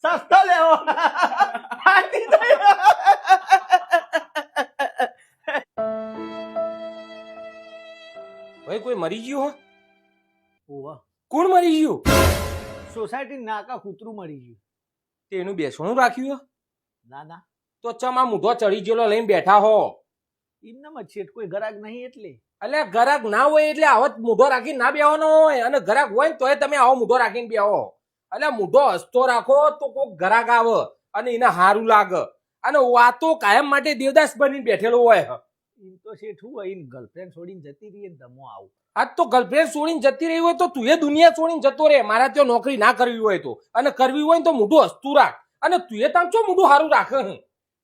સસ્તો લેવો ફાટી ગયો. ભાઈ કોઈ મરી ગયું હો? ઓવા કોણ મરી ગયું? સોસાયટી નાકા કૂતરું મરી ગયું. તેનું બેસણું રાખ્યું હો? ના ના તો ચમ આ મૂઢો ચડી ગયેલો લઈને બેઠા હો. એમનામાં છેટ કોઈ ગરાગ નહીં એટલે. એટલે ગરાક ના હોય એટલે આવો મૂઢો રાખીને ના બેવાનો હોય, અને ગરાક હોય ને તોય તમે આવો મૂઢો રાખીને બેહો. એટલે મૂઢો હસતો રાખો તો કોઈક ગરાક આવે અને એને હારું લાગે, અને વાતો કાયમ માટે દેવદાસ બનીને બેઠેલો હોય. એમ તો શેઠ હું હોય ગર્લફ્રેન્ડ છોડીને જતી રહીએ ને તમો આવું. આજ તો ગર્લફ્રેન્ડ છોડીને જતી રહી હોય તો તું એ દુનિયા છોડીને જતો રહે. મારા ત્યાં નોકરી ના કરવી હોય તો, અને કરવી હોય ને તો મૂઢું હસતું રાખ, અને તું એ તામ છો મૂઢું હારું રાખે.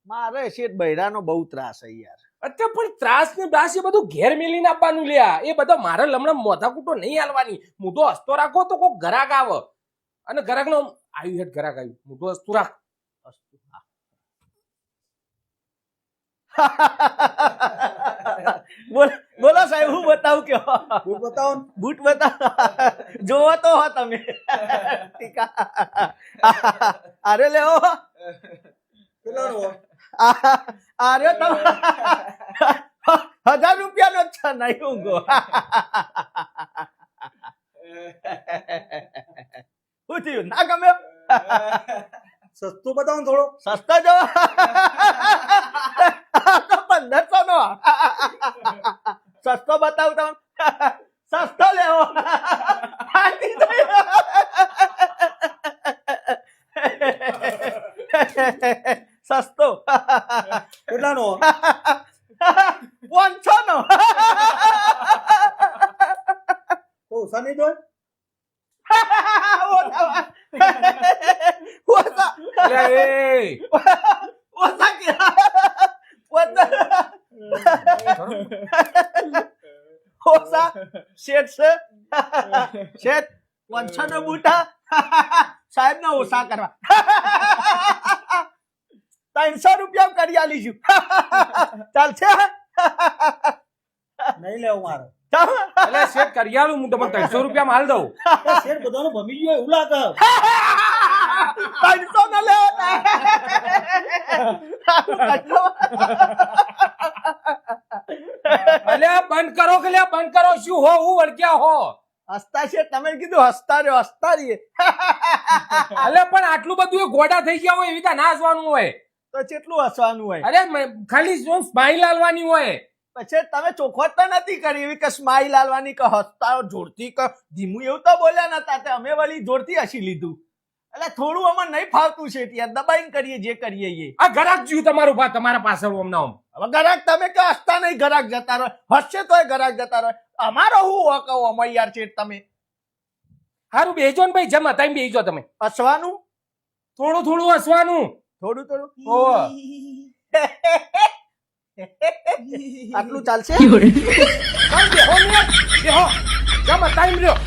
મારે શેઠ બૈરાનો બહુ ત્રાસ છે યાર. અત્યારે પણ ત્રાસ ને બ્રાસ એ બધું ઘેર મેલીને આપવાનું લ્યા. એ બધા મારે લમણે મોઢા કૂટો નહીં હાલવાની. મૂઢો હસતો રાખો તો કોઈ ગરાક આવે, અને ગરાક નો આવ્યું હેઠ ગરાક આવ્યું, મૂઢું હસતું રાખ. બોલો સાહેબ હું બતાવું કે બૂટ બતાવો. બૂટ બતાવો જોવો તો હો તમે. અરે લેવો અરે તમે 1000 રૂપિયાનો જ છે નહીં ઊંઘો. શું થયું ના ગમે? સસ્તું બતાવો થોડો. સસ્તો જો 1500 નો સસ્તો બતાવું તમે. સસ્તો લેવો ફાટી ગયો. સસ્તો કેટલાનો? 500 નો. ઓછા નહીં જોય. શેઠ 500 નો બૂટા સાહેબ ને ઓછા કરવા 300 રૂપિયા કરી આલીશું. ચાલશે? નહીં લેવું મારે. એટલે શેઠ કરિયાલું હું તમને 300 રૂપિયા માલ દઉં. શેઠ બધાનું ભમી ગયું એવું લાગે. 300 નો લેવો. અલ્યા બંધ કરો કે લ્યા બંધ કરો. શું હો હું વળગ્યા હો? હસતા છે તમે કીધું હસતા રહ્યો હસતા રહીએ. અલે પણ આટલું બધું એ ગોડા થઈ ગયા હોય એવી રીતે ના હસવાનું હોય. તો કેટલું હસવાનું હોય? અરે ખાલી સ્માઈલ આલવાની હોય. પછી તમે ચોખવટ તો નથી કરી એવી કે સ્માઈલ આલવાની કે હસતા જોરથી કે ધીમું એવું તો બોલ્યા નતા. તે અમે વળી જોરથી હસી લીધું. એટલે થોડું અમને નહીં ફાવતું છે ત્યાં દબાઈને કરીએ જે કરીએ એ. આ ગરાક જ્યું તમારું ભા તમારા પાછળ હમણાં. હવે ગરાક તમે કે હસતા નહીં ગરાક જતા રહો, હસશે તોય ગરાક જતા રહો. અમારો હું કહો અમે યાર છે તમે. હારું બેસજો ને ભાઈ, જમા ટાઈમ બેસજો તમે. હસવાનું થોડું થોડું હસવાનું. થોડું થોડું. ઓહો. આટલું ચાલશે? બેહો ને, બેહો. જમા ટાઈમ રહ્યો.